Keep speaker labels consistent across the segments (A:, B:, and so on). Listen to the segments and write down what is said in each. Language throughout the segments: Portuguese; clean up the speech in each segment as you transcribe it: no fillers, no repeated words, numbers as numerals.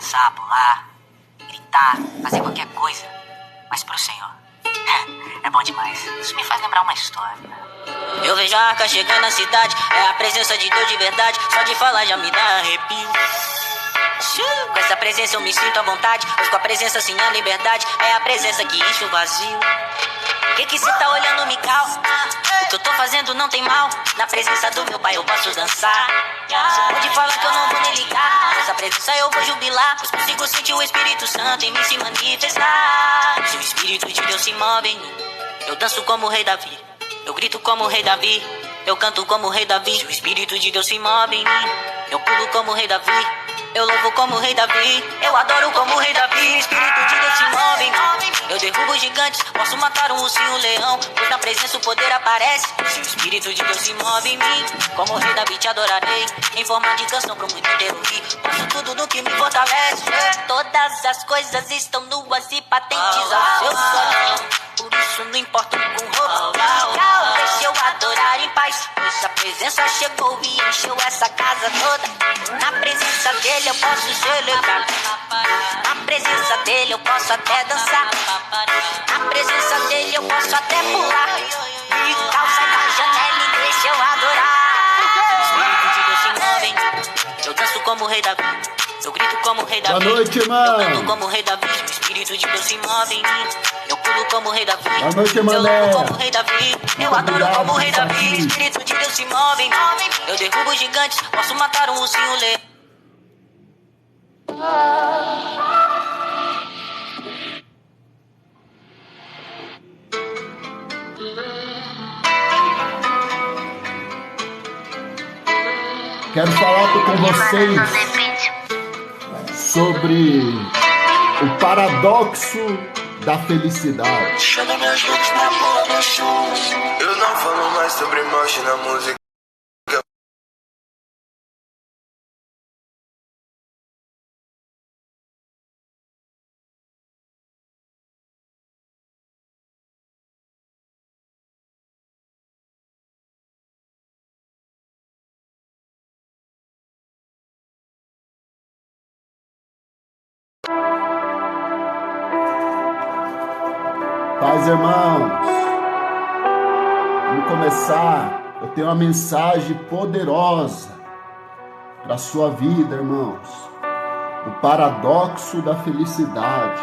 A: dançar, pular, gritar, fazer qualquer coisa, mas pro Senhor. É bom demais. Isso me faz lembrar uma história. Eu vejo a arca chegando na cidade, é a presença de Deus de verdade. Só de falar já me dá arrepio. Com essa presença eu me sinto à vontade, pois com a presença sim a liberdade. É a presença que enche o vazio. Que cê tá olhando, me calma? O que eu tô fazendo não tem mal. Na presença do meu pai eu posso dançar. Cê pode falar que eu não vou nem ligar. Nessa presença eu vou jubilar, pois consigo sentir o Espírito Santo em mim se manifestar. Se o Espírito de Deus se move em mim, eu danço como o rei Davi, eu grito como o rei Davi, eu canto como o rei Davi. Se o Espírito de Deus se move em mim, eu pulo como o rei Davi, eu louvo como o rei Davi, eu adoro como o rei Davi. Espírito de Deus se move em mim, eu derrubo gigantes, posso matar um urso e um leão, pois na presença o poder aparece. Se o Espírito de Deus se move em mim, como o rei Davi te adorarei, em forma de canção pro mundo inteiro ouvir. Faço tudo no que me fortalece. Todas as coisas estão nuas e patentes ao seu sol, por isso não importa com roupa. Deixa eu adorar em paz, pois a presença chegou e encheu essa casa toda. Na presença dele eu posso celebrar, na presença dele eu posso até dançar, na presença dele eu posso até pular. E calça na janela e deixa eu adorar. Espírito de Deus se move, eu danço como o rei Davi, eu grito como o rei Davi.
B: Boa noite, irmão.
A: Eu canto como o rei Davi. O Espírito de Deus se move em mim, eu pulo como o rei Davi.
B: Boa noite,
A: eu
B: mané.
A: louvo como o rei Davi, eu adoro como o rei Davi. O Espírito de Deus se move em mim, eu derrubo gigantes, posso matar um urso e um leão.
B: Quero falar com vocês sobre o paradoxo da felicidade.
C: Chama minhas luzes na porra do show. Eu não falo mais sobre morte na música.
B: Paz, irmãos. Vamos começar. Eu tenho uma mensagem poderosa para a sua vida, irmãos. O paradoxo da felicidade.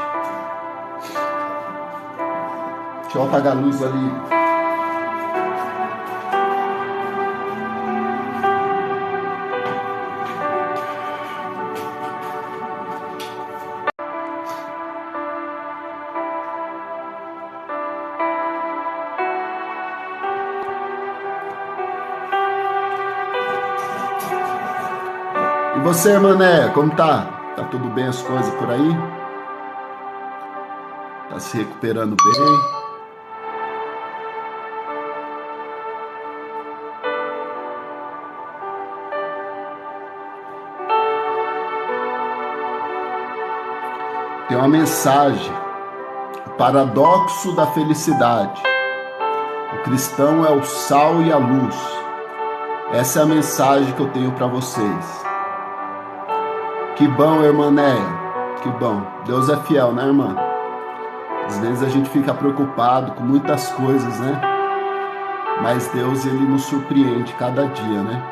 B: Deixa eu apagar a luz ali. E você, mané, como tá? Tá tudo bem as coisas por aí? Tá se recuperando bem? Tem uma mensagem, o paradoxo da felicidade. O cristão é o sal e a luz. Essa é a mensagem que eu tenho para vocês. Que bom, irmã Néia, que bom. Deus é fiel, né, irmã? Às vezes a gente fica preocupado com muitas coisas, né? Mas Deus, ele nos surpreende cada dia, né?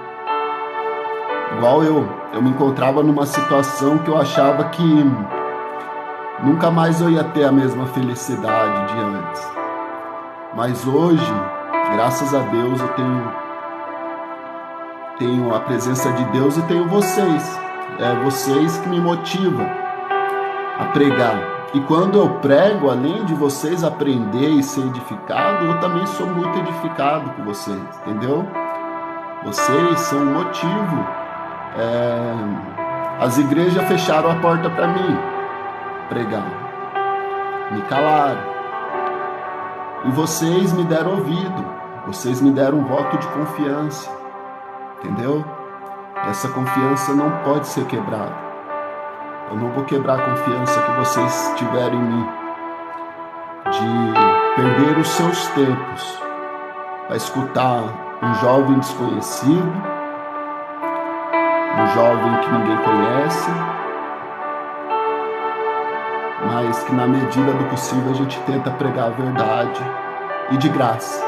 B: Igual eu me encontrava numa situação que eu achava que nunca mais eu ia ter a mesma felicidade de antes. Mas hoje, graças a Deus, eu tenho a presença de Deus e tenho vocês. É vocês que me motivam a pregar. E quando eu prego, além de vocês aprender e ser edificado, eu também sou muito edificado com vocês, entendeu? Vocês são um motivo. As igrejas fecharam a porta para mim pregar, me calaram. E vocês me deram ouvido, vocês me deram um voto de confiança, entendeu? Essa confiança não pode ser quebrada. Eu não vou quebrar a confiança que vocês tiveram em mim, de perder os seus tempos para escutar um jovem desconhecido, um jovem que ninguém conhece, mas que na medida do possível a gente tenta pregar a verdade e de graça,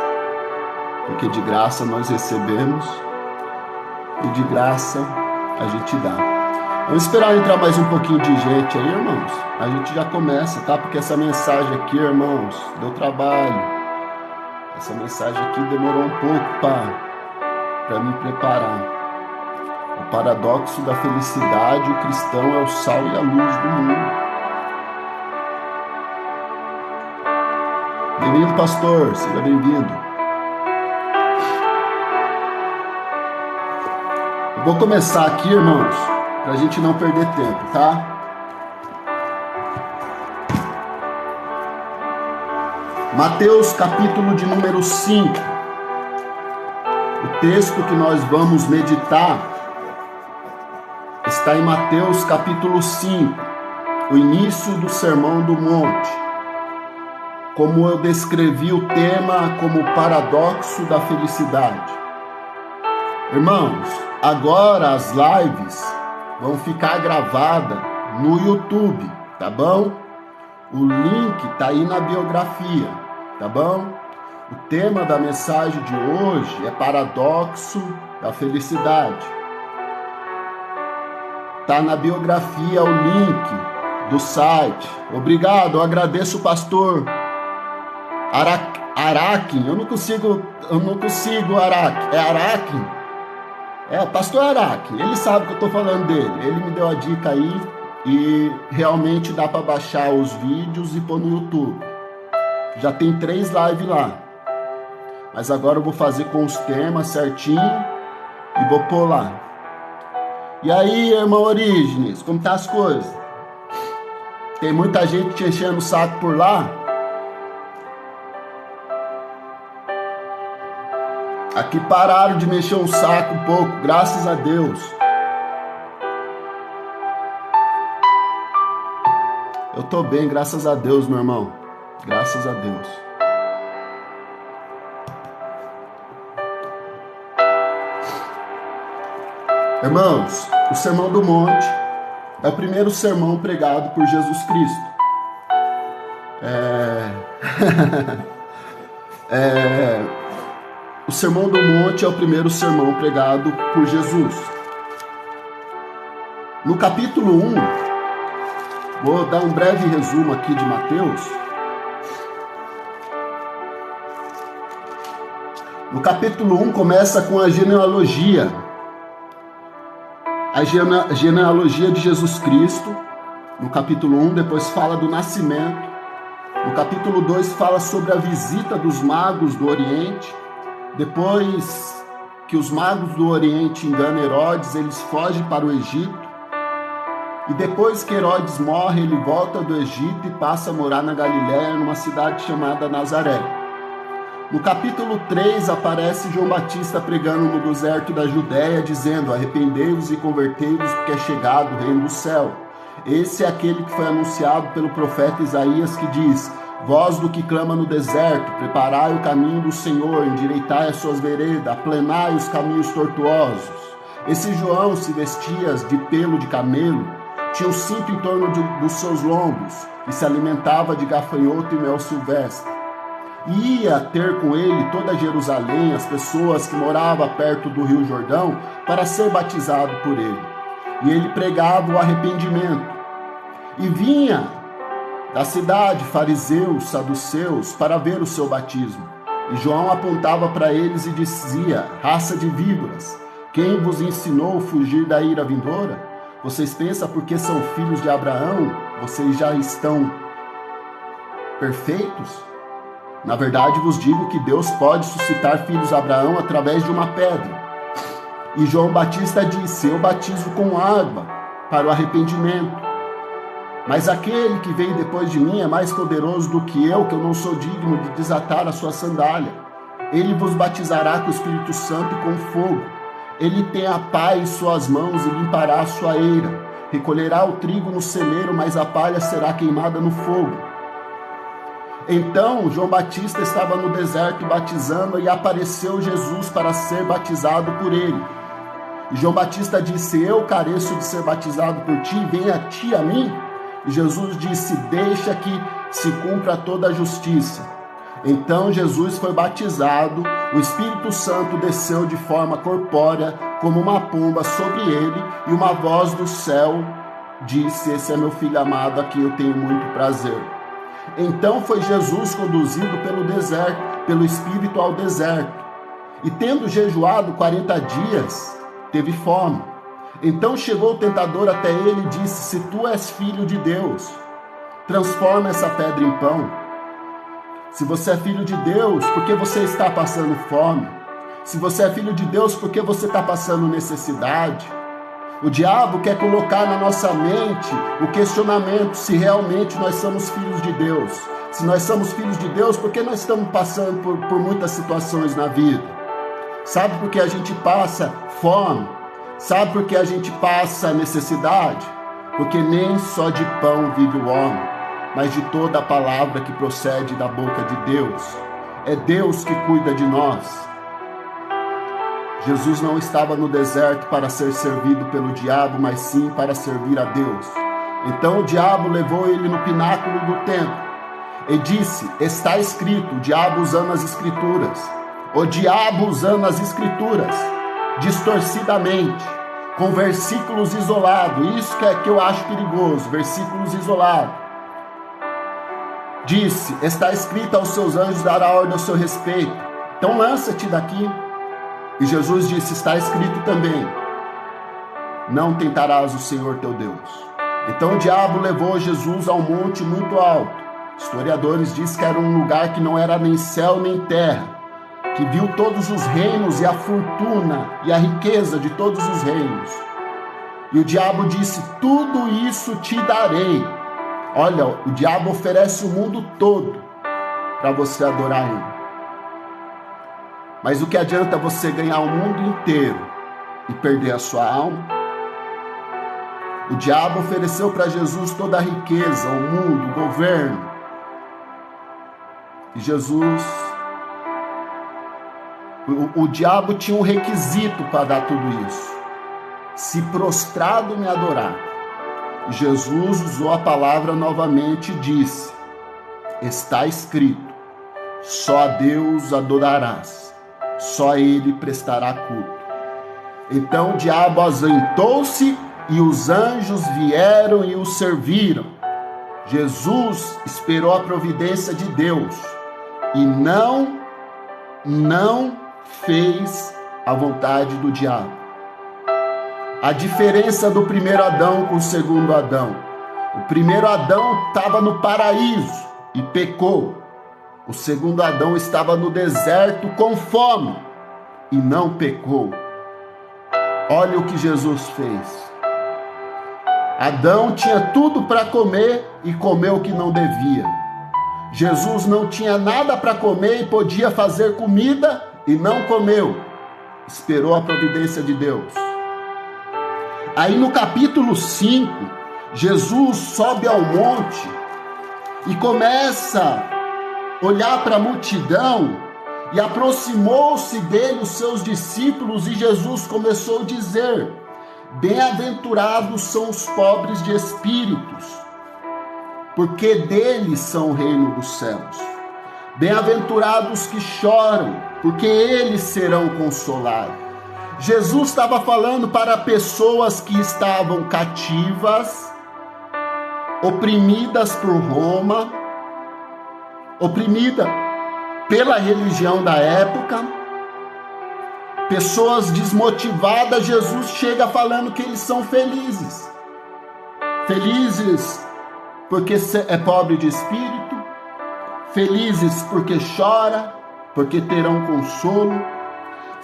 B: porque de graça nós recebemos e de graça a gente dá. Vamos esperar entrar mais um pouquinho de gente aí, irmãos. A gente já começa, tá? Porque essa mensagem aqui, irmãos, deu trabalho. Essa mensagem aqui demorou um pouco para me preparar. O paradoxo da felicidade, o cristão é o sal e a luz do mundo. Bem-vindo, pastor, seja bem-vindo. Eu vou começar aqui, irmãos, para a gente não perder tempo, tá? Mateus, capítulo de número 5. O texto que nós vamos meditar está em Mateus capítulo 5, o início do Sermão do Monte. Como eu descrevi o tema como o paradoxo da felicidade. Irmãos, agora as lives vão ficar gravadas no YouTube, tá bom? O link tá aí na biografia, tá bom? O tema da mensagem de hoje é paradoxo da felicidade. Tá na biografia o link do site. Obrigado, eu agradeço o pastor Araquim. Eu não consigo Araquim. É Araquim? É, pastor Araquim. Ele sabe que eu tô falando dele. Ele me deu a dica aí e realmente dá para baixar os vídeos e pôr no YouTube. Já tem 3 lives lá. Mas agora eu vou fazer com os temas certinho e vou pôr lá. E aí, irmão Orígenes, como tá as coisas? Tem muita gente te enchendo o saco por lá? Aqui pararam de mexer um saco um pouco, graças a Deus. Eu tô bem, graças a Deus, meu irmão. Graças a Deus. Irmãos, o Sermão do Monte é o primeiro sermão pregado por Jesus Cristo. O Sermão do Monte é o primeiro sermão pregado por Jesus. No capítulo 1, vou dar um breve resumo aqui de Mateus. No capítulo 1 começa com a genealogia. A genealogia de Jesus Cristo. No capítulo 1, depois fala do nascimento. No capítulo 2 fala sobre a visita dos magos do Oriente. Depois que os magos do Oriente enganam Herodes, eles fogem para o Egito. E depois que Herodes morre, ele volta do Egito e passa a morar na Galiléia, numa cidade chamada Nazaré. No capítulo 3 aparece João Batista pregando no deserto da Judéia, dizendo: arrependei-vos e convertei-vos, porque é chegado o reino do céu. Esse é aquele que foi anunciado pelo profeta Isaías, que diz: voz do que clama no deserto, preparai o caminho do Senhor, endireitai as suas veredas, aplanai os caminhos tortuosos. Esse João se vestia de pelo de camelo, tinha um cinto em torno dos seus lombos, e se alimentava de gafanhoto e mel silvestre. Ia ter com ele toda Jerusalém, as pessoas que moravam perto do rio Jordão, para ser batizado por ele. E ele pregava o arrependimento. E vinha da cidade fariseus, saduceus, para ver o seu batismo. E João apontava para eles e dizia: raça de víboras, quem vos ensinou a fugir da ira vindoura? Vocês pensam porque são filhos de Abraão, vocês já estão perfeitos? Na verdade vos digo que Deus pode suscitar filhos de Abraão através de uma pedra. E João Batista disse: eu batizo com água para o arrependimento. Mas aquele que veio depois de mim é mais poderoso do que eu não sou digno de desatar a sua sandália. Ele vos batizará com o Espírito Santo e com fogo. Ele tem a pá em suas mãos e limpará a sua eira. Recolherá o trigo no celeiro, mas a palha será queimada no fogo. Então João Batista estava no deserto batizando, e apareceu Jesus para ser batizado por ele. E João Batista disse: eu careço de ser batizado por ti, venha a ti a mim. E Jesus disse: deixa que se cumpra toda a justiça. Então Jesus foi batizado, o Espírito Santo desceu de forma corpórea, como uma pomba sobre ele, e uma voz do céu disse: esse é meu filho amado, a quem eu tenho muito prazer. Então foi Jesus conduzido pelo deserto, pelo Espírito ao deserto, e tendo jejuado 40 dias, teve fome. Então chegou o tentador até ele e disse: se tu és filho de Deus, transforma essa pedra em pão. Se você é filho de Deus, por que você está passando fome? Se você é filho de Deus, por que você está passando necessidade? O diabo quer colocar na nossa mente o questionamento se realmente nós somos filhos de Deus. Se nós somos filhos de Deus, por que nós estamos passando por muitas situações na vida? Sabe por que a gente passa fome? Sabe por que a gente passa necessidade? Porque nem só de pão vive o homem, mas de toda a palavra que procede da boca de Deus. É Deus que cuida de nós. Jesus não estava no deserto para ser servido pelo diabo, mas sim para servir a Deus. Então o diabo levou ele no pináculo do templo e disse: está escrito. O diabo usando as escrituras. O diabo usando as escrituras distorcidamente, com versículos isolados. Isso que eu acho perigoso, versículos isolados. Disse: está escrito, aos seus anjos dará ordem ao seu respeito. Então lança-te daqui. E Jesus disse: está escrito também, não tentarás o Senhor teu Deus. Então o diabo levou Jesus a um monte muito alto. Historiadores dizem que era um lugar que não era nem céu nem terra, que viu todos os reinos e a fortuna e a riqueza de todos os reinos. E o diabo disse: tudo isso te darei. Olha, o diabo oferece o mundo todo para você adorar ele. Mas o que adianta você ganhar o mundo inteiro e perder a sua alma? O diabo ofereceu para Jesus toda a riqueza, o mundo, o governo. E Jesus, o diabo tinha um requisito para dar tudo isso: se prostrado me adorar. E Jesus usou a palavra novamente e disse: está escrito, só a Deus adorarás. Só ele prestará culto. Então o diabo ausentou-se e os anjos vieram e o serviram. Jesus esperou a providência de Deus e não fez a vontade do diabo. A diferença do primeiro Adão com o segundo Adão: o primeiro Adão estava no paraíso e pecou. O segundo Adão estava no deserto com fome e não pecou. Olha o que Jesus fez. Adão tinha tudo para comer e comeu o que não devia. Jesus não tinha nada para comer e podia fazer comida e não comeu. Esperou a providência de Deus. Aí no capítulo 5, Jesus sobe ao monte e começa olhar para a multidão, e aproximou-se dele os seus discípulos, e Jesus começou a dizer: bem-aventurados são os pobres de espíritos, porque deles são o reino dos céus. Bem-aventurados que choram, porque eles serão consolados. Jesus estava falando para pessoas que estavam cativas, oprimidas por Roma, oprimida pela religião da época, pessoas desmotivadas. Jesus chega falando que eles são felizes. Felizes porque é pobre de espírito, felizes porque chora, porque terão consolo,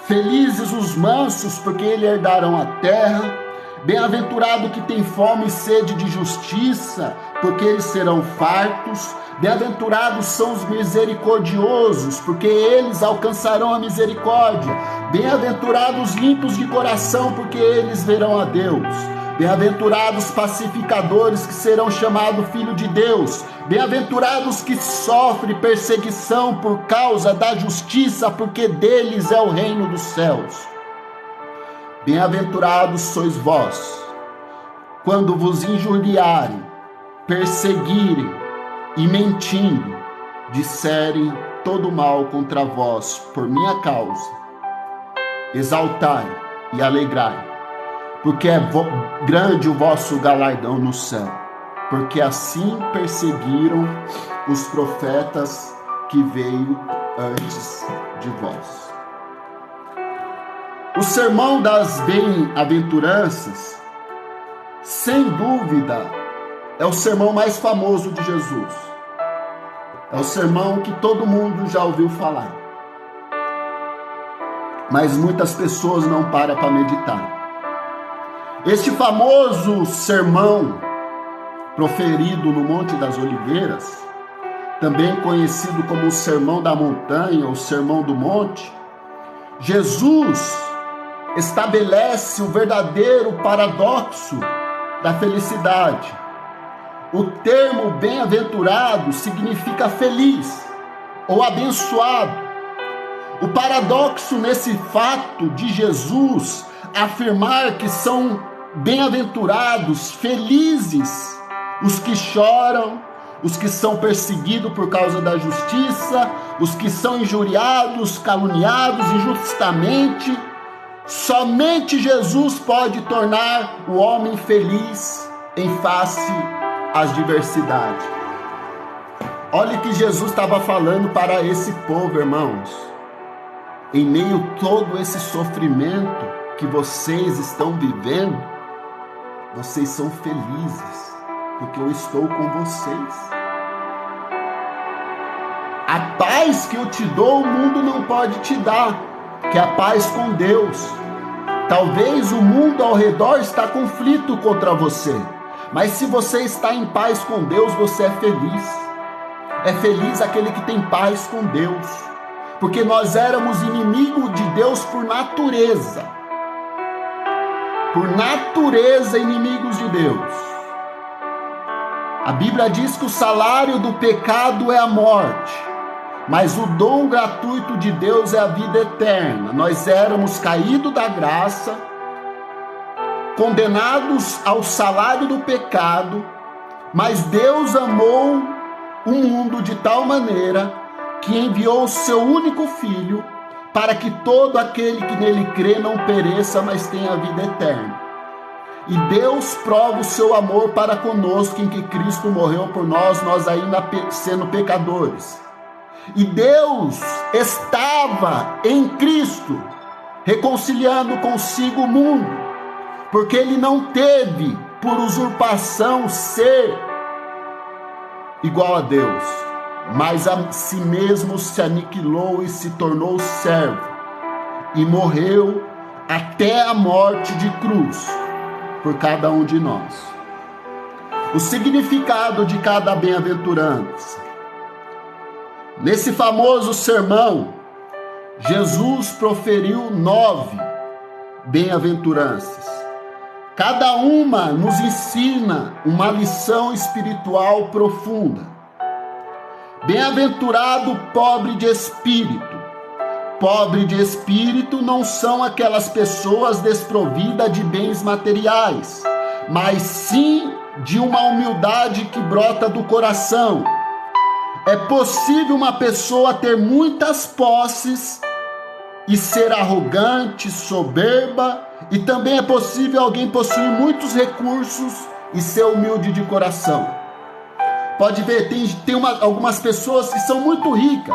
B: felizes os mansos, porque eles herdarão a terra. Bem-aventurado que tem fome e sede de justiça, porque eles serão fartos. Bem-aventurados são os misericordiosos, porque eles alcançarão a misericórdia. Bem-aventurados limpos de coração, porque eles verão a Deus. Bem-aventurados pacificadores, que serão chamados filhos de Deus. Bem-aventurados que sofrem perseguição por causa da justiça, porque deles é o reino dos céus. Bem-aventurados sois vós, quando vos injuriarem perseguirem e mentindo, disserem todo mal contra vós por minha causa, exaltai e alegrai, porque é grande o vosso galardão no céu, porque assim perseguiram os profetas que veio antes de vós. O sermão das bem-aventuranças, sem dúvida, é o sermão mais famoso de Jesus. É o sermão que todo mundo já ouviu falar. Mas muitas pessoas não param para meditar. Este famoso sermão proferido no Monte das Oliveiras, também conhecido como o Sermão da Montanha ou Sermão do Monte, Jesus estabelece o verdadeiro paradoxo da felicidade. O termo bem-aventurado significa feliz ou abençoado. O paradoxo nesse fato de Jesus afirmar que são bem-aventurados, felizes, os que choram, os que são perseguidos por causa da justiça, os que são injuriados, caluniados injustamente. Somente Jesus pode tornar o homem feliz em face às diversidades. Olha o que Jesus estava falando para esse povo, irmãos. Em meio a todo esse sofrimento que vocês estão vivendo, vocês são felizes, porque eu estou com vocês. A paz que eu te dou, o mundo não pode te dar, que é a paz com Deus. Talvez o mundo ao redor está em conflito contra você, mas se você está em paz com Deus, você é feliz. É feliz aquele que tem paz com Deus, porque nós éramos inimigos de Deus por natureza. Por natureza, inimigos de Deus. A Bíblia diz que o salário do pecado é a morte, mas o dom gratuito de Deus é a vida eterna. Nós éramos caídos da graça, condenados ao salário do pecado, mas Deus amou o mundo de tal maneira que enviou o seu único Filho para que todo aquele que nele crê não pereça, mas tenha a vida eterna. E Deus prova o seu amor para conosco em que Cristo morreu por nós, nós ainda sendo pecadores. E Deus estava em Cristo, reconciliando consigo o mundo, porque Ele não teve por usurpação ser igual a Deus, mas a si mesmo se aniquilou e se tornou servo, e morreu até a morte de cruz por cada um de nós. O significado de cada bem-aventurança. Nesse famoso sermão, Jesus proferiu 9 bem-aventuranças. Cada uma nos ensina uma lição espiritual profunda. Bem-aventurado o pobre de espírito. Pobre de espírito não são aquelas pessoas desprovidas de bens materiais, mas sim de uma humildade que brota do coração. É possível uma pessoa ter muitas posses e ser arrogante, soberba, e também é possível alguém possuir muitos recursos e ser humilde de coração. Pode ver, tem algumas pessoas que são muito ricas,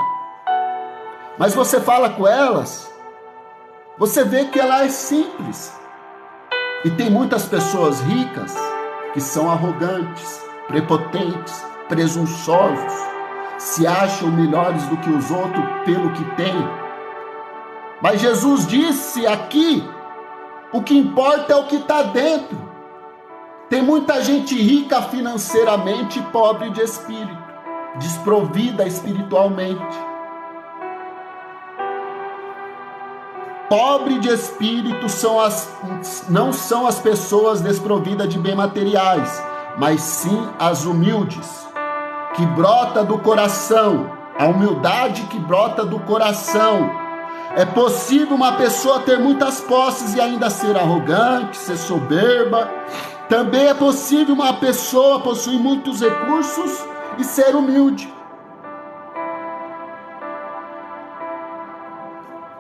B: mas você fala com elas, você vê que ela é simples. E tem muitas pessoas ricas que são arrogantes, prepotentes, presunçosos, se acham melhores do que os outros pelo que têm. Mas Jesus disse aqui, o que importa é o que está dentro. Tem muita gente rica financeiramente e pobre de espírito, desprovida espiritualmente. Pobre de espírito não são as pessoas desprovidas de bens materiais, mas sim as humildes, que brota do coração, a humildade que brota do coração. É possível uma pessoa ter muitas posses e ainda ser arrogante, ser soberba, Também é possível uma pessoa possuir muitos recursos e ser humilde.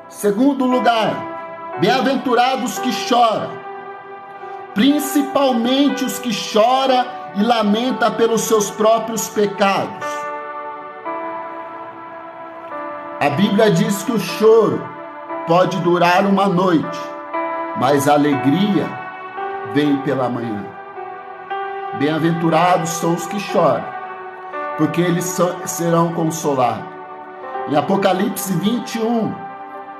B: Segundo lugar, bem-aventurados que choram, principalmente os que choram e lamentam pelos seus próprios pecados. A Bíblia diz que o choro pode durar uma noite, mas a alegria vem pela manhã. Bem-aventurados são os que choram, porque eles serão consolados. Em Apocalipse 21,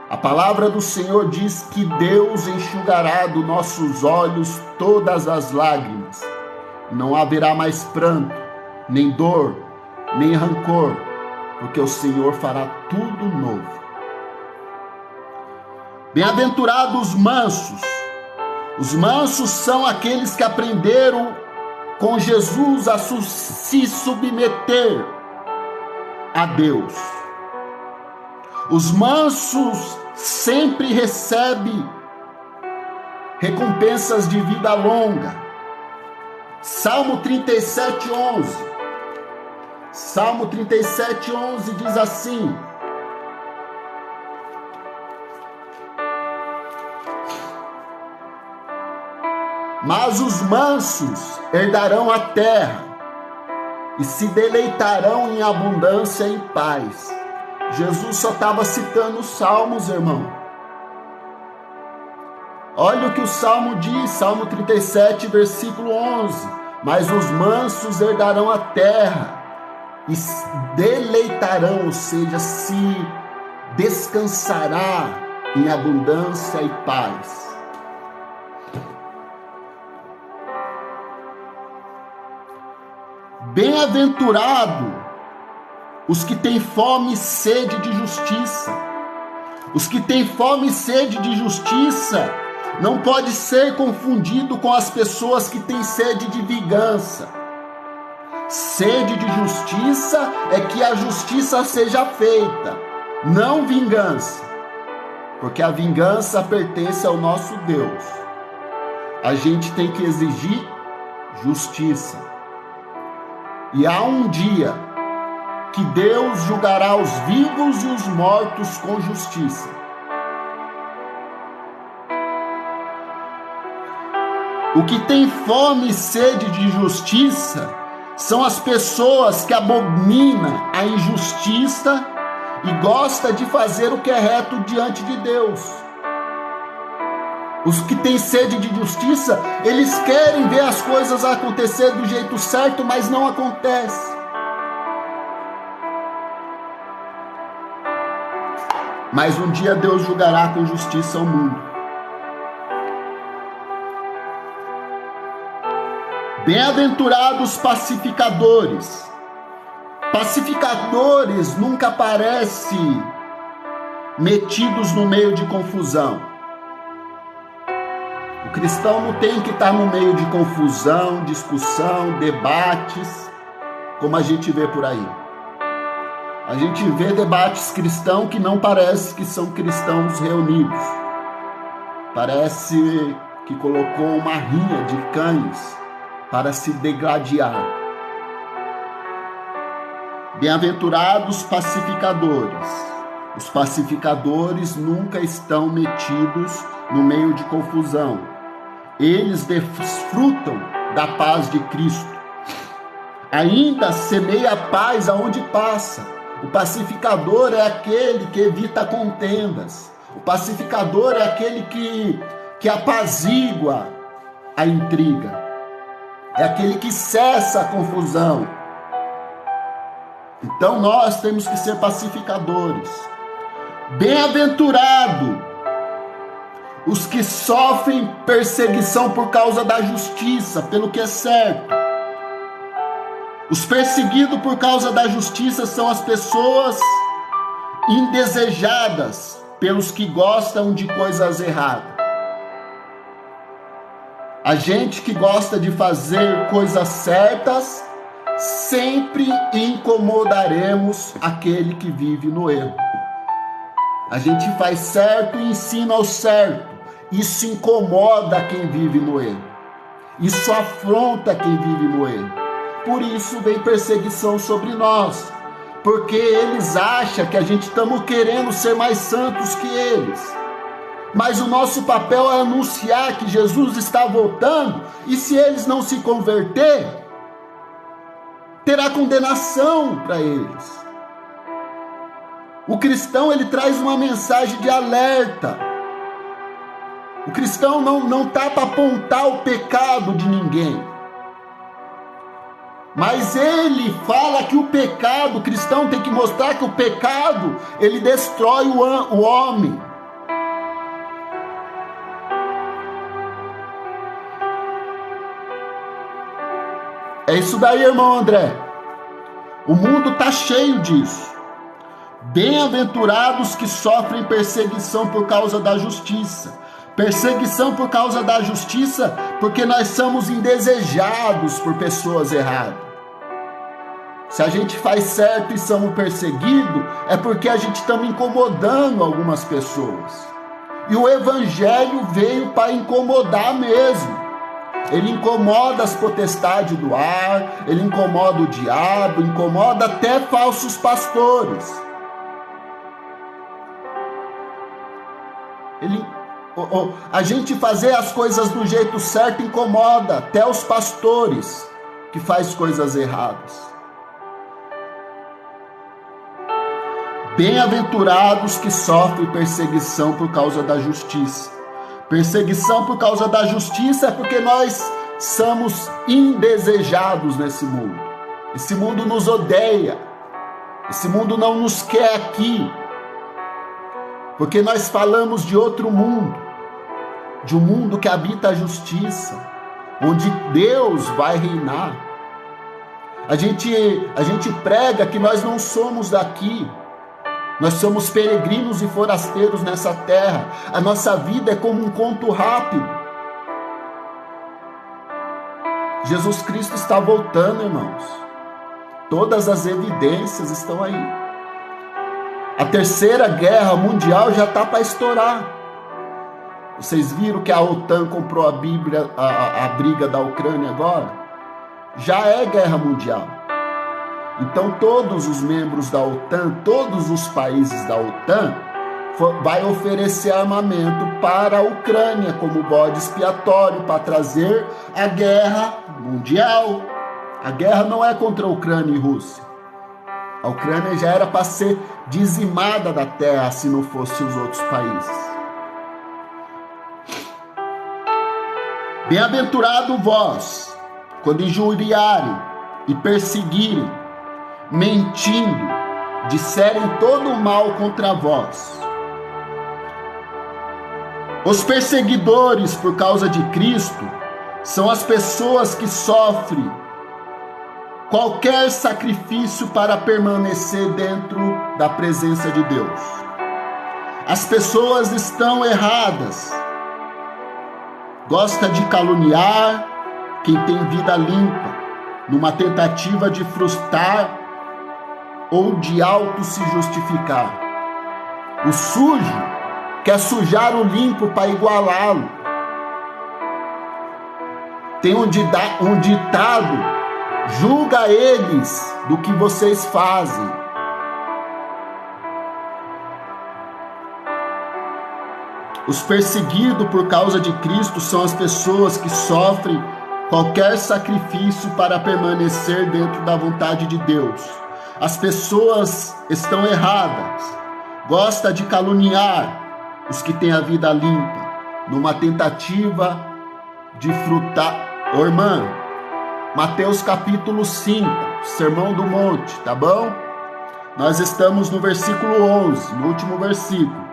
B: a palavra do Senhor diz que Deus enxugará dos nossos olhos todas as lágrimas. Não haverá mais pranto, nem dor, nem rancor, porque o Senhor fará tudo novo. Bem-aventurados os mansos. Os mansos são aqueles que aprenderam com Jesus a se submeter a Deus. Os mansos sempre recebem recompensas de vida longa. Salmo 37:11. Salmo 37:11 diz assim: mas os mansos herdarão a terra e se deleitarão em abundância e paz. Jesus só estava citando os salmos, irmão. Olha o que o Salmo diz, Salmo 37, versículo 11. Mas os mansos herdarão a terra e se deleitarão, ou seja, se descansará em abundância e paz. Bem-aventurado os que têm fome e sede de justiça. Os que têm fome e sede de justiça não pode ser confundido com as pessoas que têm sede de vingança. Sede de justiça é que a justiça seja feita, não vingança, porque a vingança pertence ao nosso Deus. A gente tem que exigir justiça. E há um dia que Deus julgará os vivos e os mortos com justiça. O que tem fome e sede de justiça são as pessoas que abominam a injustiça e gostam de fazer o que é reto diante de Deus. Os que têm sede de justiça, eles querem ver as coisas acontecer do jeito certo, mas não acontece. Mas um dia Deus julgará com justiça o mundo. Bem-aventurados pacificadores. Pacificadores nunca aparecem metidos no meio de confusão. O cristão não tem que estar no meio de confusão, discussão, debates, como a gente vê por aí. A gente vê debates cristãos que não parece que são cristãos reunidos. Parece que colocou uma rinha de cães para se degladiar. Bem-aventurados pacificadores. Os pacificadores nunca estão metidos no meio de confusão. Eles desfrutam da paz de Cristo. Ainda semeia a paz aonde passa. O pacificador é aquele que evita contendas. O pacificador é aquele que apazigua a intriga. É aquele que cessa a confusão. Então nós temos que ser pacificadores. Bem-aventurado os que sofrem perseguição por causa da justiça, pelo que é certo. Os perseguidos por causa da justiça são as pessoas indesejadas pelos que gostam de coisas erradas. A gente que gosta de fazer coisas certas, sempre incomodaremos aquele que vive no erro. A gente faz certo e ensina ao certo. Isso incomoda quem vive no erro. Isso afronta quem vive no erro. Por isso vem perseguição sobre nós, porque eles acham que a gente estamos querendo ser mais santos que eles. Mas o nosso papel é anunciar que Jesus está voltando, e se eles não se converter, terá condenação para eles. O cristão, ele traz uma mensagem de alerta. O cristão não está para apontar o pecado de ninguém. Mas ele fala que o pecado, o cristão tem que mostrar que o pecado, ele destrói o homem. É isso daí, irmão André. O mundo está cheio disso. Bem-aventurados que sofrem perseguição por causa da justiça. Perseguição por causa da justiça, porque nós somos indesejados por pessoas erradas. Se a gente faz certo e somos perseguidos, é porque a gente está incomodando algumas pessoas. E o evangelho veio para incomodar mesmo. Ele incomoda as potestades do ar, ele incomoda o diabo, incomoda até falsos pastores. A gente fazer as coisas do jeito certo incomoda até os pastores que fazem coisas erradas. Bem-aventurados que sofrem perseguição por causa da justiça. Perseguição por causa da justiça é porque nós somos indesejados nesse mundo. Esse mundo nos odeia. Esse mundo não nos quer aqui. Porque nós falamos de outro mundo. De um mundo que habita a justiça. Onde Deus vai reinar. A gente prega que nós não somos daqui. Nós somos peregrinos e forasteiros nessa terra. A nossa vida é como um conto rápido. Jesus Cristo está voltando, irmãos. Todas as evidências estão aí. A terceira guerra mundial já está para estourar. Vocês viram que a OTAN comprou a briga da Ucrânia agora? Já é guerra mundial. Então todos os membros da OTAN, todos os países da OTAN, vai oferecer armamento para a Ucrânia como bode expiatório para trazer a guerra mundial. A guerra não é contra a Ucrânia e Rússia. A Ucrânia já era para ser dizimada da terra se não fosse os outros países. Bem-aventurado vós, quando injuriarem e perseguirem, mentindo, disserem todo o mal contra vós. Os perseguidores por causa de Cristo são as pessoas que sofrem qualquer sacrifício para permanecer dentro da presença de Deus. As pessoas estão erradas. Gosta de caluniar quem tem vida limpa, numa tentativa de frustrar ou de auto se justificar. O sujo quer sujar o limpo para igualá-lo. Tem um ditado: julga eles do que vocês fazem. Os perseguidos por causa de Cristo são as pessoas que sofrem qualquer sacrifício para permanecer dentro da vontade de Deus. As pessoas estão erradas. Gosta de caluniar os que têm a vida limpa, numa tentativa de frutar. Ô irmã, Mateus capítulo 5, Sermão do Monte, tá bom? Nós estamos no versículo 11, no último versículo.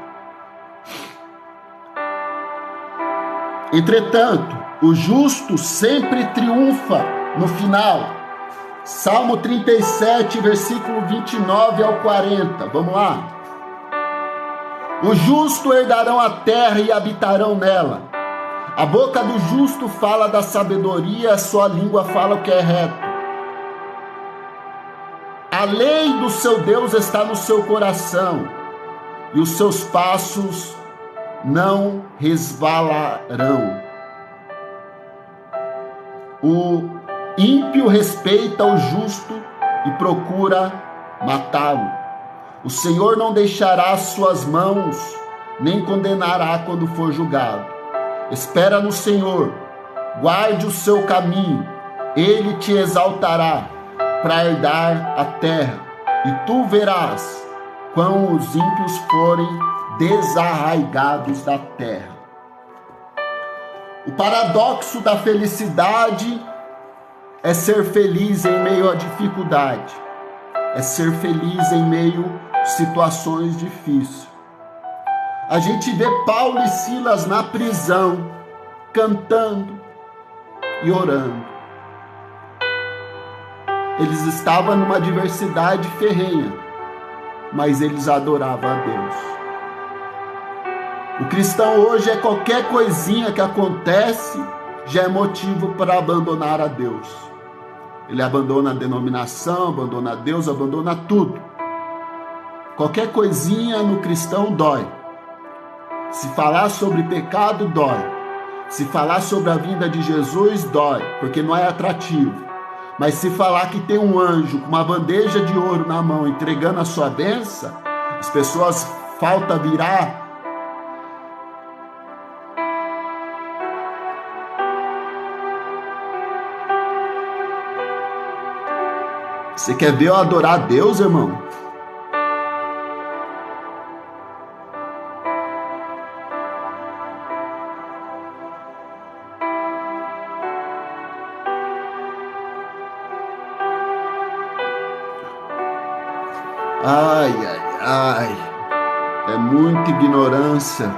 B: Entretanto, o justo sempre triunfa no final. Salmo 37, versículo 29 ao 40. Vamos lá. Os justos herdarão a terra e habitarão nela. A boca do justo fala da sabedoria, a sua língua fala o que é reto. A lei do seu Deus está no seu coração, e os seus passos não resvalarão. O ímpio respeita o justo e procura matá-lo. O Senhor não deixará suas mãos, nem condenará quando for julgado. Espera no Senhor, guarde o seu caminho, Ele te exaltará para herdar a terra, e tu verás quando os ímpios forem desarraigados da terra. O paradoxo da felicidade é ser feliz em meio à dificuldade, é ser feliz em meio a situações difíceis. A gente vê Paulo e Silas na prisão, cantando e orando. Eles estavam numa adversidade ferrenha, mas eles adoravam a Deus. O cristão hoje é qualquer coisinha que acontece, já é motivo para abandonar a Deus. Ele abandona a denominação, abandona a Deus, abandona tudo. Qualquer coisinha no cristão dói. Se falar sobre pecado, dói. Se falar sobre a vinda de Jesus, dói, porque não é atrativo. Mas se falar que tem um anjo com uma bandeja de ouro na mão entregando a sua bênção, as pessoas falta virar. Você quer ver eu adorar a Deus, irmão? Ai, ai, ai, é muita ignorância.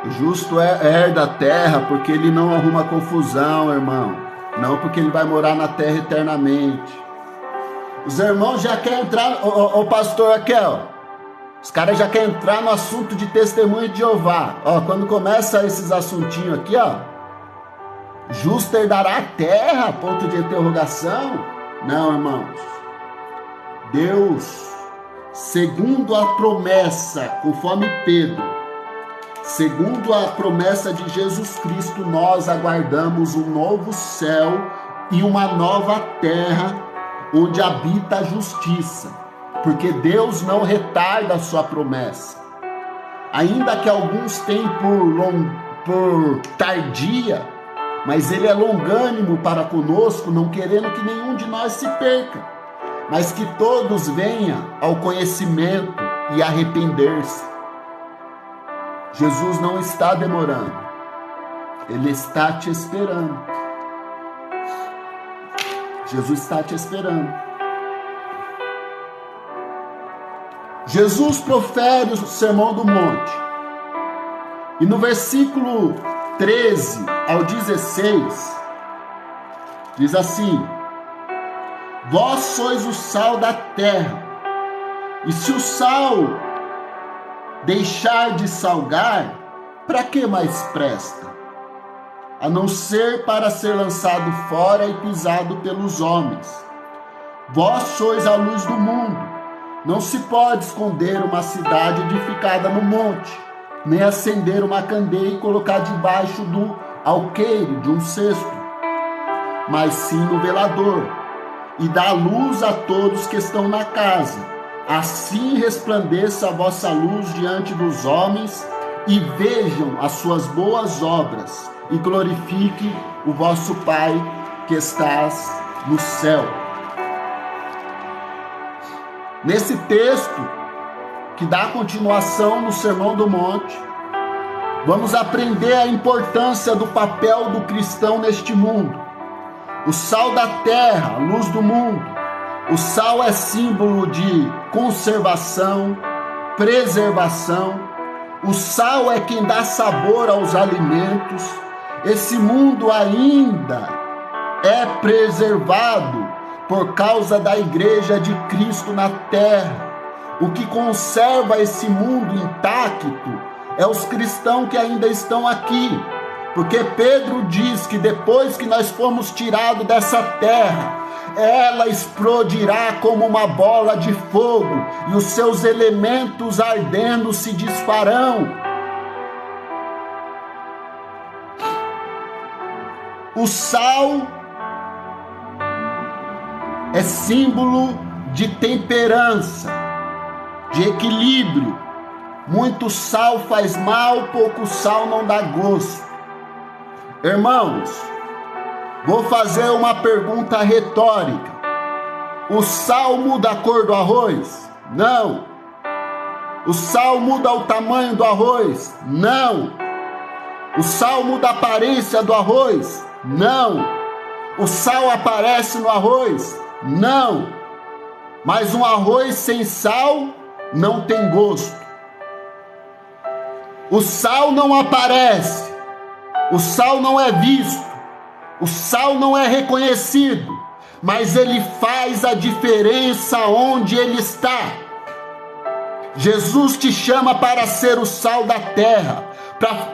B: O justo herda a terra porque ele não arruma confusão, irmão. Não porque ele vai morar na terra eternamente. Os irmãos já querem entrar, ô pastor Raquel, os caras já querem entrar no assunto de testemunho de Jeová. Ó, quando começa esses assuntinhos aqui, ó, justo herdará a terra, ponto de interrogação. Não, irmãos. Deus, segundo a promessa, conforme Pedro, segundo a promessa de Jesus Cristo, nós aguardamos um novo céu e uma nova terra onde habita a justiça, porque Deus não retarda a sua promessa. Ainda que alguns tenham por tardia, mas Ele é longânimo para conosco, não querendo que nenhum de nós se perca, mas que todos venham ao conhecimento e arrepender-se. Jesus não está demorando, Ele está te esperando. Jesus está te esperando. Jesus profere o Sermão do Monte, e no versículo 13 ao 16, diz assim: vós sois o sal da terra, e se o sal deixar de salgar, para que mais presta? A não ser para ser lançado fora e pisado pelos homens. Vós sois a luz do mundo. Não se pode esconder uma cidade edificada no monte, nem acender uma candeia e colocar debaixo do alqueire de um cesto, mas sim no velador, e dá luz a todos que estão na casa. Assim resplandeça a vossa luz diante dos homens, e vejam as suas boas obras, e glorifique o vosso Pai que estás no céu. Nesse texto, que dá continuação no Sermão do Monte, vamos aprender a importância do papel do cristão neste mundo. O sal da terra, a luz do mundo. O sal é símbolo de conservação, preservação. O sal é quem dá sabor aos alimentos. Esse mundo ainda é preservado por causa da igreja de Cristo na terra. O que conserva esse mundo intacto é os cristãos que ainda estão aqui. Porque Pedro diz que depois que nós formos tirados dessa terra, ela explodirá como uma bola de fogo, e os seus elementos ardendo se desfarão. O sal é símbolo de temperança, de equilíbrio. Muito sal faz mal, pouco sal não dá gosto. Irmãos, vou fazer uma pergunta retórica. O sal muda a cor do arroz? Não. O sal muda o tamanho do arroz? Não. O sal muda a aparência do arroz? Não. O sal aparece no arroz? Não. Mas um arroz sem sal não tem gosto. O sal não aparece. O sal não é visto. O sal não é reconhecido. Mas ele faz a diferença onde ele está. Jesus te chama para ser o sal da terra.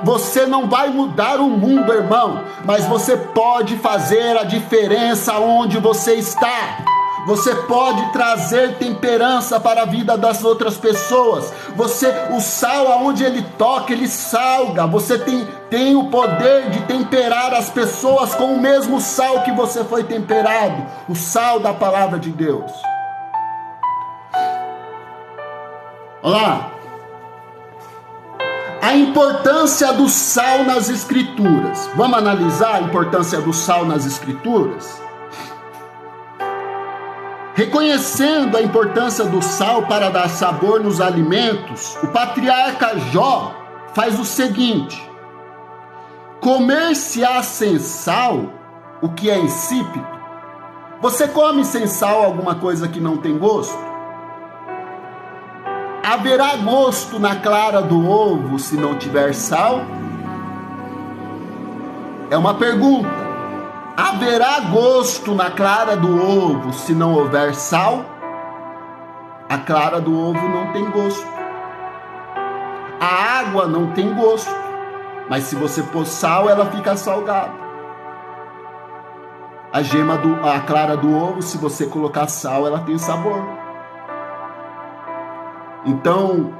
B: Você não vai mudar o mundo, irmão, mas você pode fazer a diferença onde você está. Você pode trazer temperança para a vida das outras pessoas. O sal, aonde ele toca, ele salga. Você tem o poder de temperar as pessoas com o mesmo sal que você foi temperado. O sal da palavra de Deus. Olha lá. A importância do sal nas Escrituras. Vamos analisar a importância do sal nas Escrituras? Reconhecendo a importância do sal para dar sabor nos alimentos, o patriarca Jó faz o seguinte: comer-se-á sem sal o que é insípido. Você come sem sal alguma coisa que não tem gosto? Haverá gosto na clara do ovo se não tiver sal? É uma pergunta. Haverá gosto na clara do ovo se não houver sal? A clara do ovo não tem gosto. A água não tem gosto. Mas se você pôr sal, ela fica salgada. A clara do ovo, se você colocar sal, ela tem sabor. Então,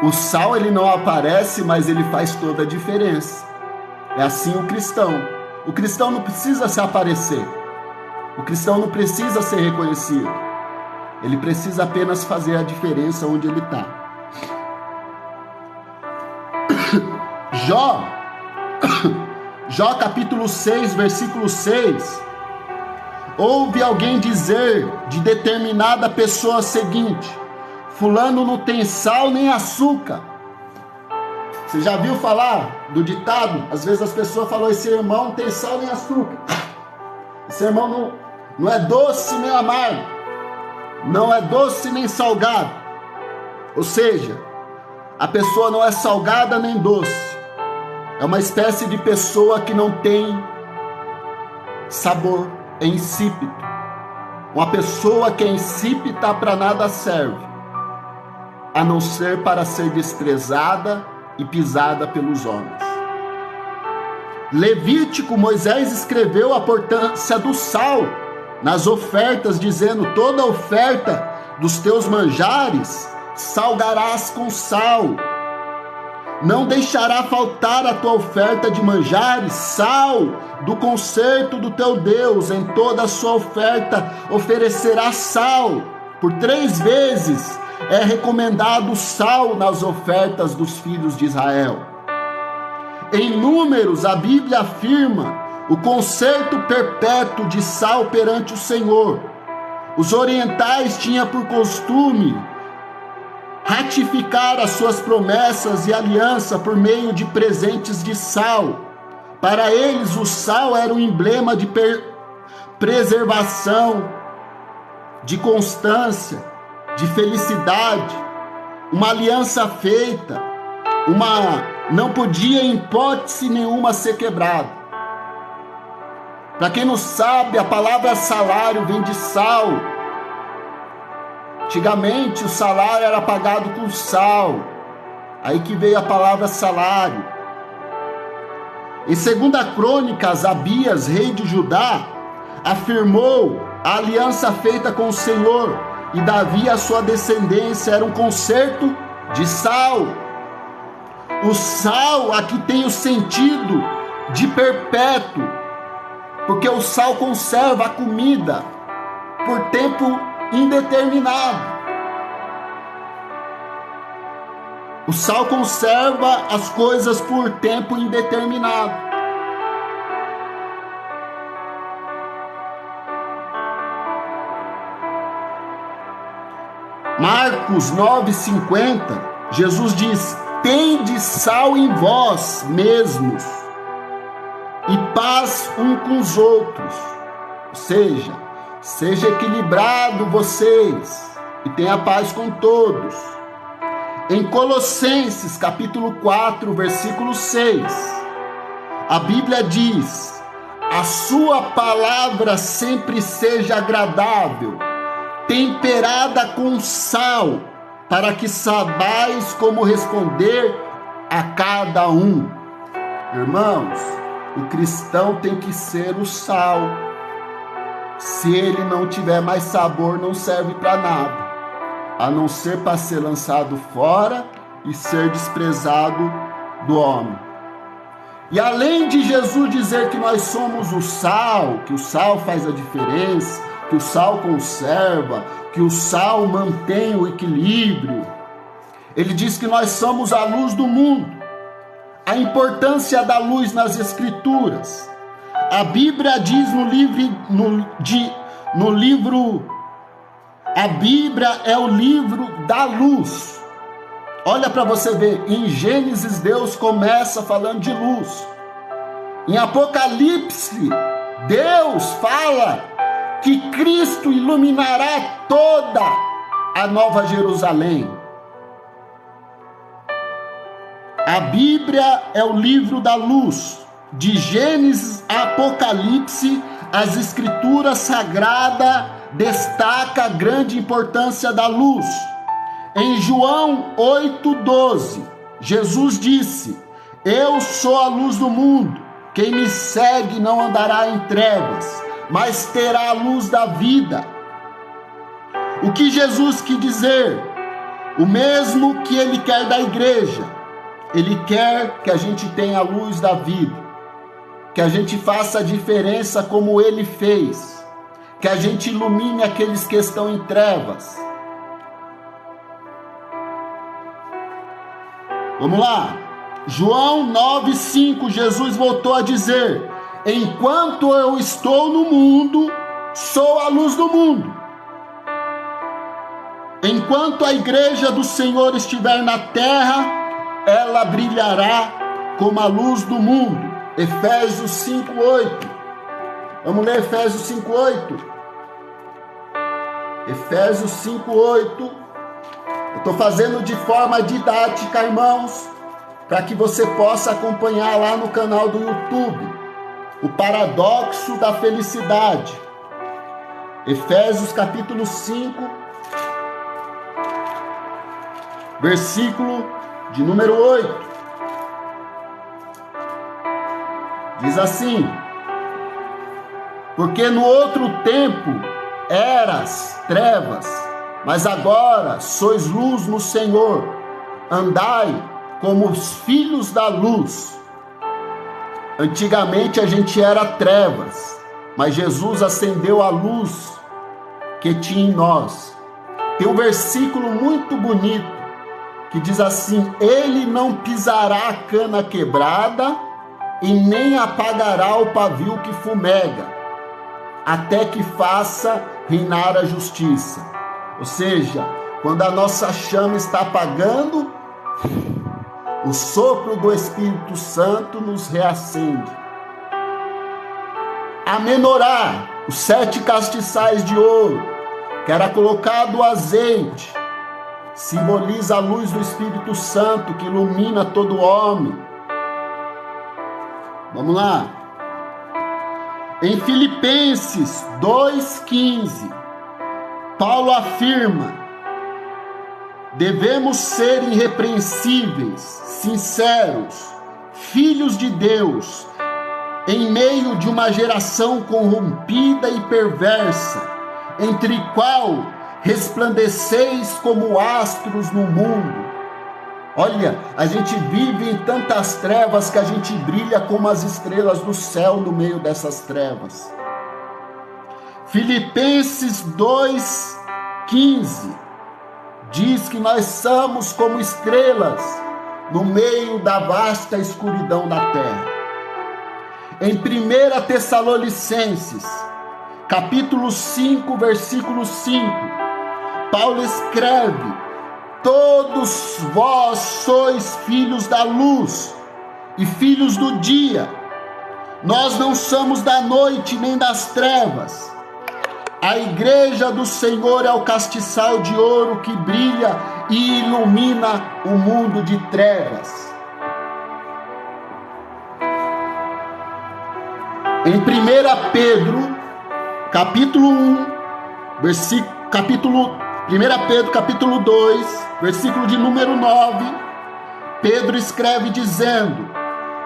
B: o sal ele não aparece, mas ele faz toda a diferença. É assim o cristão. O cristão não precisa se aparecer. O cristão não precisa ser reconhecido. Ele precisa apenas fazer a diferença onde ele está. Jó capítulo 6, versículo 6. Ouve alguém dizer de determinada pessoa seguinte: fulano não tem sal nem açúcar. Você já viu falar do ditado? Às vezes as pessoas falam: esse irmão não tem sal nem açúcar. Esse irmão não é doce nem amargo. Não é doce nem salgado. Ou seja, a pessoa não é salgada nem doce. É uma espécie de pessoa que não tem sabor, é insípido. Uma pessoa que é insípida para nada serve, a não ser para ser desprezada e pisada pelos homens. Levítico, Moisés escreveu a importância do sal nas ofertas, dizendo: toda oferta dos teus manjares salgarás com sal. Não deixará faltar a tua oferta de manjares, sal do concerto do teu Deus. Em toda a sua oferta oferecerá sal. Por 3 vezes é recomendado sal nas ofertas dos filhos de Israel. Em Números, a Bíblia afirma o concerto perpétuo de sal perante o Senhor. Os orientais tinham por costume ratificar as suas promessas e aliança por meio de presentes de sal. Para eles, o sal era um emblema de preservação, de constância, de felicidade, uma aliança feita, não podia em hipótese nenhuma ser quebrada. Para quem não sabe, a palavra salário vem de sal. Antigamente o salário era pagado com sal, aí que veio a palavra salário. Em 2 Crônicas, Abias, rei de Judá, afirmou A aliança feita com o Senhor e Davi e a sua descendência era um concerto de sal. O sal aqui tem o sentido de perpétuo, porque o sal conserva a comida por tempo indeterminado. O sal conserva as coisas por tempo indeterminado. Marcos 9,50, Jesus diz: tende sal em vós mesmos e paz um com os outros. Ou seja equilibrado vocês e tenha paz com todos. Em Colossenses capítulo 4, versículo 6, a Bíblia diz: a sua palavra sempre seja agradável, temperada com sal, para que saibais como responder a cada um. Irmãos, o cristão tem que ser o sal. Se ele não tiver mais sabor, não serve para nada, a não ser para ser lançado fora e ser desprezado do homem. E além de Jesus dizer que nós somos o sal, que o sal faz a diferença, que o sal conserva, que o sal mantém o equilíbrio, ele diz que nós somos a luz do mundo. A importância da luz nas Escrituras. A Bíblia diz no livro, a Bíblia é o livro da luz. Olha para você ver, em Gênesis Deus começa falando de luz. Em Apocalipse, Deus fala que Cristo iluminará toda a Nova Jerusalém. A Bíblia é o livro da luz. De Gênesis a Apocalipse, as Escrituras Sagradas destacam a grande importância da luz. Em João 8,12, Jesus disse: eu sou a luz do mundo, quem me segue não andará em trevas, mas terá a luz da vida. O que Jesus quis dizer? O mesmo que ele quer da igreja. Ele quer que a gente tenha a luz da vida, que a gente faça a diferença como ele fez, que a gente ilumine aqueles que estão em trevas. Vamos lá, João 9,5, Jesus voltou a dizer: enquanto eu estou no mundo, sou a luz do mundo. Enquanto a igreja do Senhor estiver na terra, ela brilhará como a luz do mundo. Efésios 5,8. Vamos ler Efésios 5,8. Efésios 5,8. Eu estou fazendo de forma didática, irmãos, para que você possa acompanhar lá no canal do YouTube, o Paradoxo da Felicidade. Efésios capítulo 5, versículo de número 8. Diz assim: porque no outro tempo eras trevas, mas agora sois luz no Senhor. Andai como os filhos da luz. Antigamente a gente era trevas, mas Jesus acendeu a luz que tinha em nós. Tem um versículo muito bonito que diz assim: ele não pisará a cana quebrada e nem apagará o pavio que fumega, até que faça reinar a justiça. Ou seja, quando a nossa chama está apagando, o sopro do Espírito Santo nos reacende. A menorá, os 7 castiçais de ouro, que era colocado o azeite, simboliza a luz do Espírito Santo que ilumina todo homem. Vamos lá. Em Filipenses 2,15, Paulo afirma: devemos ser irrepreensíveis, sinceros, filhos de Deus, em meio de uma geração corrompida e perversa, entre qual resplandeceis como astros no mundo. Olha, a gente vive em tantas trevas que a gente brilha como as estrelas do céu no meio dessas trevas. Filipenses 2,15 diz que nós somos como estrelas no meio da vasta escuridão da terra. Em 1 Tessalonicenses, capítulo 5, versículo 5, Paulo escreve: todos vós sois filhos da luz e filhos do dia. Nós não somos da noite nem das trevas. A igreja do Senhor é o castiçal de ouro que brilha e ilumina o mundo de trevas. Em 1 Pedro, capítulo 1, capítulo 2, versículo de número 9, Pedro escreve dizendo: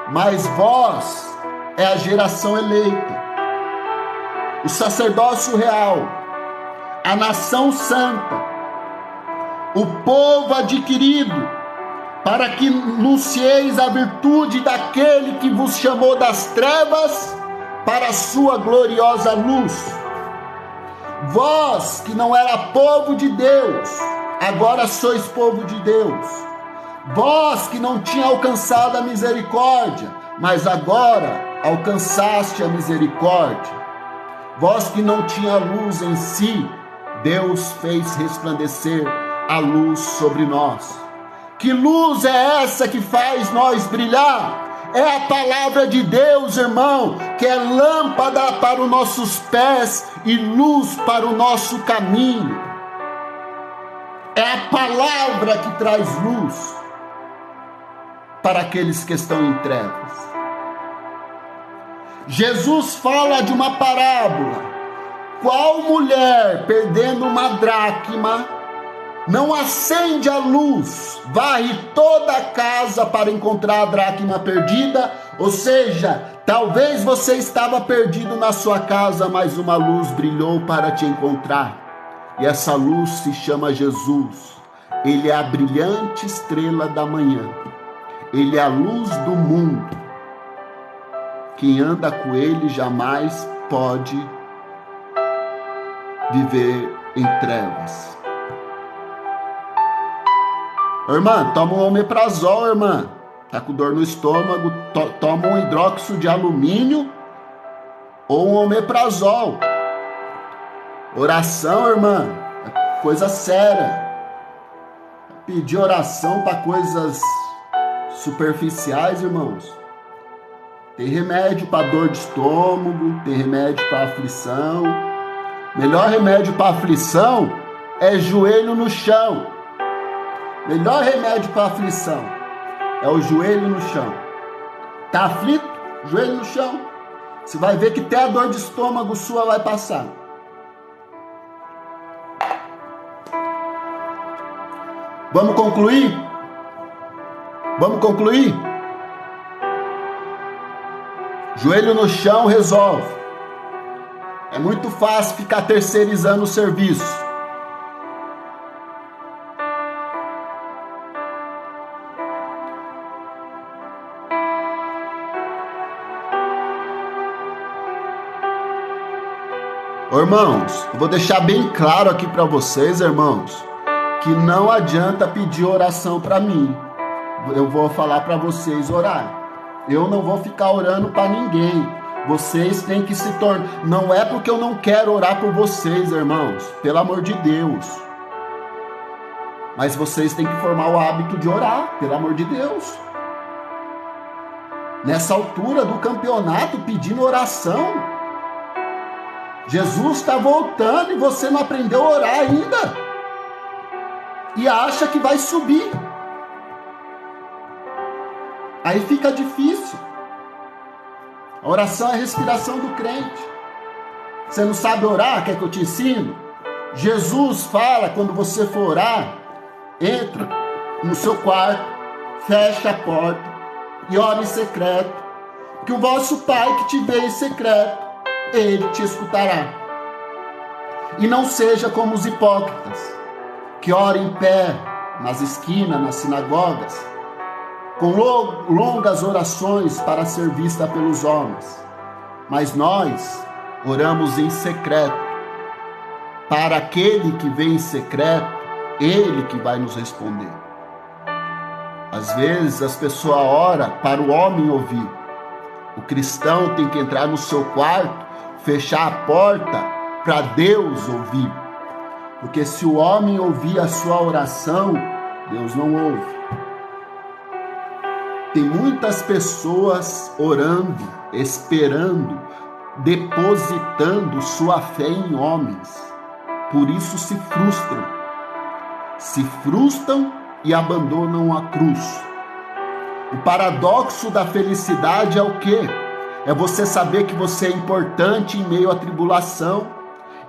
B: mas vós é a geração eleita, o sacerdócio real, a nação santa, o povo adquirido, para que anuncieis a virtude daquele que vos chamou das trevas para a sua gloriosa luz. Vós que não era povo de Deus, agora sois povo de Deus. Vós que não tinha alcançado a misericórdia, mas agora alcançaste a misericórdia. Vós que não tinha luz em si, Deus fez resplandecer a luz sobre nós. Que luz é essa que faz nós brilhar? É a palavra de Deus, irmão, que é lâmpada para os nossos pés e luz para o nosso caminho. É a palavra que traz luz para aqueles que estão em trevas. Jesus fala de uma parábola. Qual mulher, perdendo uma dracma, não acende a luz, varre toda a casa para encontrar a dracma perdida? Ou seja, talvez você estava perdido na sua casa, mas uma luz brilhou para te encontrar. E essa luz se chama Jesus. Ele é a brilhante estrela da manhã. Ele é a luz do mundo. Quem anda com ele jamais pode viver em trevas. Irmã, toma um omeprazol, irmã. Tá com dor no estômago, toma um hidróxido de alumínio ou um omeprazol. Oração, irmã, é coisa séria. Pedir oração para coisas superficiais, irmãos. Tem remédio para dor de estômago, tem remédio para aflição. Melhor remédio para aflição é joelho no chão. Melhor remédio para aflição é o joelho no chão. Tá aflito? Joelho no chão. Você vai ver que até a dor de estômago sua vai passar. Vamos concluir? Vamos concluir? Joelho no chão resolve. É muito fácil ficar terceirizando o serviço. Irmãos, eu vou deixar bem claro aqui para vocês, irmãos, que não adianta pedir oração para mim. Eu vou falar para vocês orar. Eu não vou ficar orando para ninguém. Vocês têm que se tornar. Não é porque eu não quero orar por vocês, irmãos. Pelo amor de Deus. Mas vocês têm que formar o hábito de orar. Pelo amor de Deus. Nessa altura do campeonato, pedindo oração. Jesus está voltando e você não aprendeu a orar ainda. E acha que vai subir. Aí fica difícil. A oração é a respiração do crente. Você não sabe orar? Quer que eu te ensine? Jesus fala, quando você for orar, entra no seu quarto, fecha a porta e ora em secreto, que o vosso Pai que te vê em secreto, Ele te escutará. E não seja como os hipócritas, que oram em pé, nas esquinas, nas sinagogas, com longas orações para ser vista pelos homens. Mas nós oramos em secreto. Para aquele que vem em secreto, ele que vai nos responder. Às vezes as pessoas oram para o homem ouvir. O cristão tem que entrar no seu quarto, fechar a porta para Deus ouvir. Porque se o homem ouvir a sua oração, Deus não ouve. Tem muitas pessoas orando, esperando, depositando sua fé em homens. Por isso se frustram. Se frustram e abandonam a cruz. O paradoxo da felicidade é o quê? É você saber que você é importante em meio à tribulação,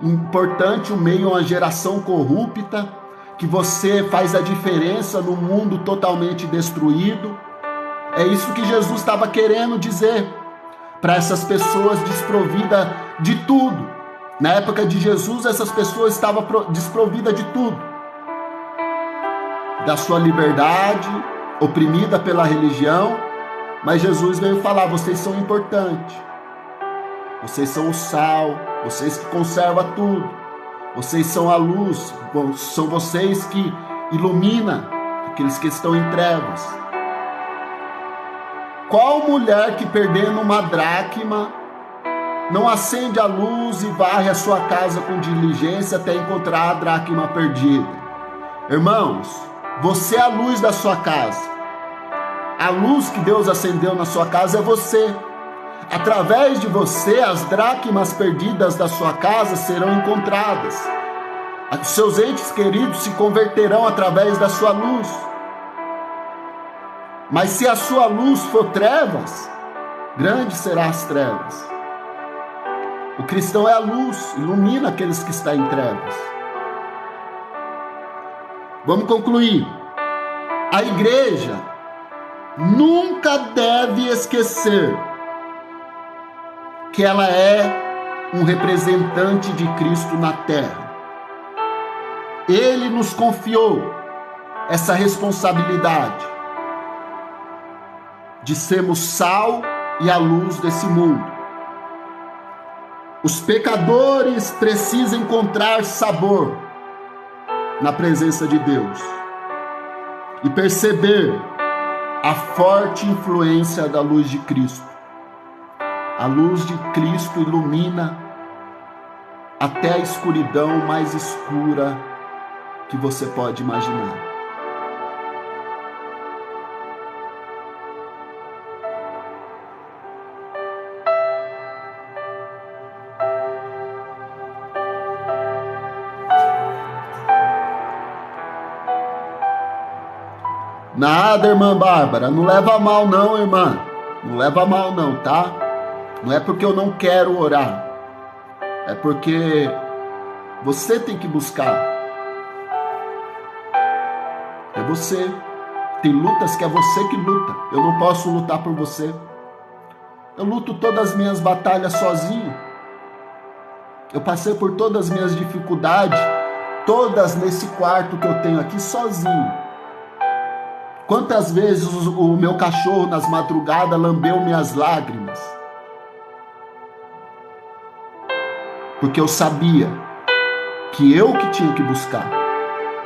B: importante em meio a uma geração corrupta, que você faz a diferença num mundo totalmente destruído. É isso que Jesus estava querendo dizer para essas pessoas desprovidas de tudo. Na época de Jesus, essas pessoas estavam desprovidas de tudo. Da sua liberdade, oprimida pela religião, mas Jesus veio falar: vocês são importantes, vocês são o sal, vocês que conservam tudo, vocês são a luz, são vocês que iluminam aqueles que estão em trevas. Qual mulher que perdendo uma dracma não acende a luz e varre a sua casa com diligência até encontrar a dracma perdida? Irmãos, você é a luz da sua casa. A luz que Deus acendeu na sua casa é você. Através de você, as dracmas perdidas da sua casa serão encontradas. Os seus entes queridos se converterão através da sua luz. Mas se a sua luz for trevas, grande serão as trevas. O cristão é a luz, ilumina aqueles que estão em trevas. Vamos concluir. A igreja nunca deve esquecer que ela é um representante de Cristo na terra. Ele nos confiou essa responsabilidade de sermos sal e a luz desse mundo. Os pecadores precisam encontrar sabor na presença de Deus e perceber a forte influência da luz de Cristo. A luz de Cristo ilumina até a escuridão mais escura que você pode imaginar. Nada, irmã Bárbara, não leva a mal não, irmã. Não leva a mal não, tá? Não é porque eu não quero orar. É porque você tem que buscar. É você. Tem lutas que é você que luta. Eu não posso lutar por você. Eu luto todas as minhas batalhas sozinho. Eu passei por todas as minhas dificuldades, todas nesse quarto que eu tenho aqui sozinho. Quantas vezes o meu cachorro nas madrugadas lambeu minhas lágrimas? Porque eu sabia que eu que tinha que buscar.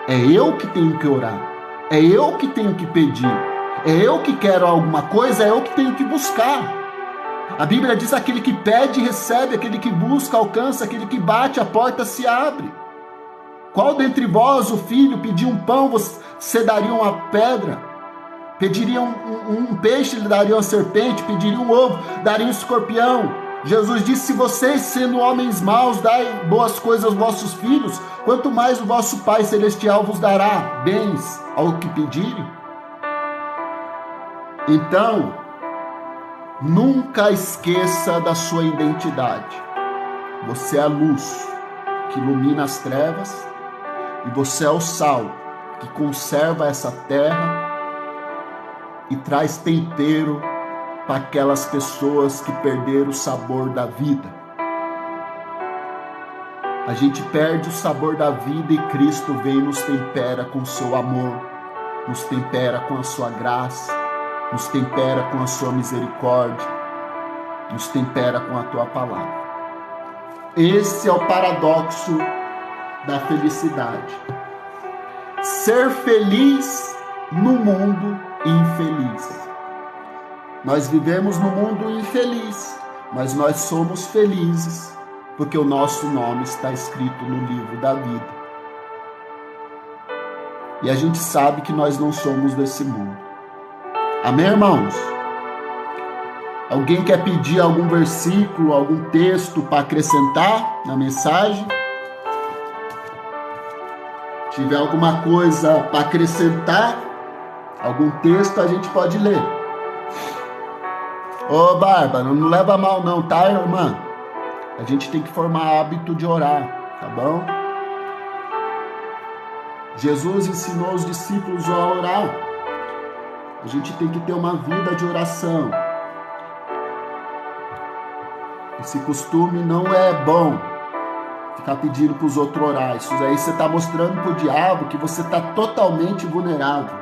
B: É eu que tenho que orar. É eu que tenho que pedir. É eu que quero alguma coisa, é eu que tenho que buscar. A Bíblia diz: aquele que pede, recebe, aquele que busca, alcança, aquele que bate, a porta se abre. Qual dentre vós, o filho, pedir um pão, você daria uma pedra? Pediria um peixe, lhe daria uma serpente. Pediria um ovo, daria um escorpião. Jesus disse: se vocês, sendo homens maus, dai boas coisas aos vossos filhos, quanto mais o vosso Pai Celestial vos dará bens ao que pedirem. Então, nunca esqueça da sua identidade. Você é a luz que ilumina as trevas, e você é o sal que conserva essa terra e traz tempero para aquelas pessoas que perderam o sabor da vida. a gente perde o sabor da vida e Cristo vem e nos tempera com o seu amor, nos tempera com a sua graça, nos tempera com a sua misericórdia, nos tempera com a tua palavra. Esse é o paradoxo da felicidade. Ser feliz no mundo infeliz. Nós vivemos no mundo infeliz, mas nós somos felizes porque o nosso nome está escrito no livro da vida. E a gente sabe que nós não somos desse mundo. Amém, irmãos? Alguém quer pedir algum versículo, algum texto para acrescentar na mensagem? Se tiver alguma coisa para acrescentar, algum texto, a gente pode ler. Ô, Bárbara, não leva mal não, tá, irmã? A gente tem que formar hábito de orar, tá bom? Jesus ensinou os discípulos a orar. A gente tem que ter uma vida de oração. Esse costume não é bom, ficar pedindo para os outros orar. Isso aí você está mostrando para o diabo que você está totalmente vulnerável.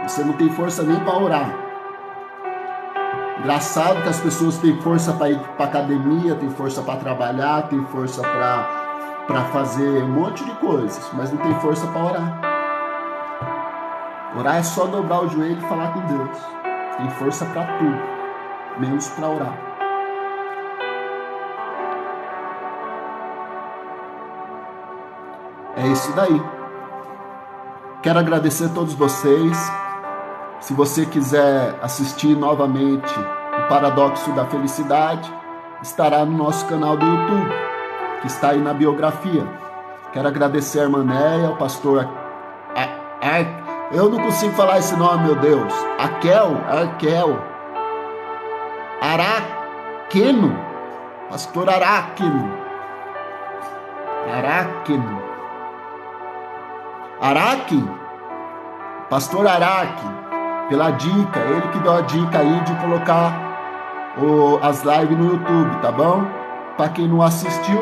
B: Você não tem força nem para orar. Engraçado que as pessoas têm força para ir para academia, têm força para trabalhar, têm força para fazer um monte de coisas, mas não tem força para orar. Orar é só dobrar o joelho e falar com Deus. Tem força para tudo, menos para orar. É isso daí. Quero agradecer a todos vocês. Se você quiser assistir novamente o Paradoxo da Felicidade, estará no nosso canal do YouTube, que está aí na biografia. Quero agradecer a irmã Néia, ao pastor eu não consigo falar esse nome, meu Deus. Araqueno. Pastor Araqueno. Pastor Araque, pela dica, ele que deu a dica aí de colocar as lives no YouTube, tá bom? Para quem não assistiu,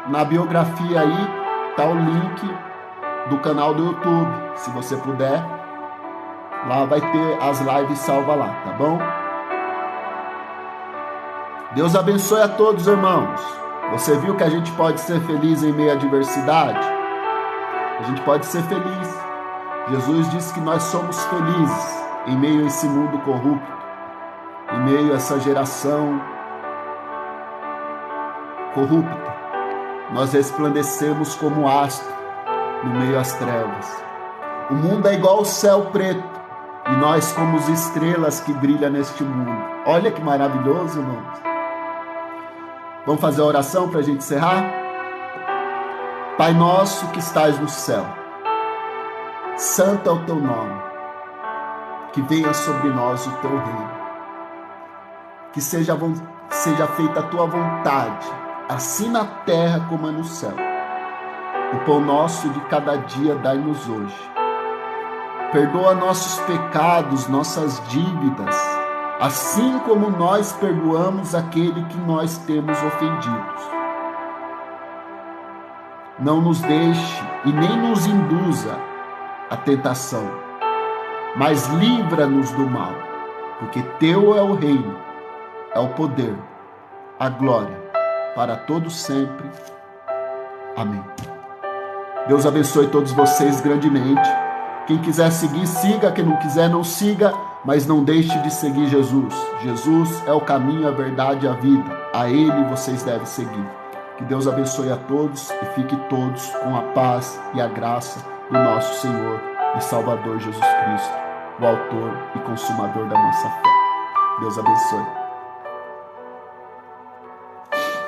B: na biografia aí tá o link do canal do YouTube. Se você puder, lá vai ter as lives salvas lá, tá bom? Deus abençoe a todos, irmãos. Você viu que a gente pode ser feliz em meio à adversidade? A gente pode ser feliz. Jesus disse que nós somos felizes em meio a esse mundo corrupto, em meio a essa geração corrupta. Nós resplandecemos como astro no meio às trevas. O mundo é igual ao céu preto e nós somos estrelas que brilham neste mundo. Olha que maravilhoso, irmãos. Vamos fazer a oração para a gente encerrar? Pai nosso que estás no céu, santo é o teu nome, que venha sobre nós o teu reino, que seja feita a tua vontade, assim na terra como é no céu. O pão nosso de cada dia dai-nos hoje. Perdoa nossos pecados, nossas dívidas, assim como nós perdoamos aquele que nós temos ofendidos. Não nos deixe e nem nos induza a tentação, mas livra-nos do mal, porque teu é o reino, é o poder, a glória, para todos sempre. Amém. Deus abençoe todos vocês grandemente. Quem quiser seguir, siga. Quem não quiser, não siga, mas não deixe de seguir Jesus. Jesus é o caminho, a verdade e a vida. A Ele vocês devem seguir. Que Deus abençoe a todos e fique todos com a paz e a graça do nosso Senhor e Salvador Jesus Cristo, o autor e consumador da nossa fé. Deus abençoe.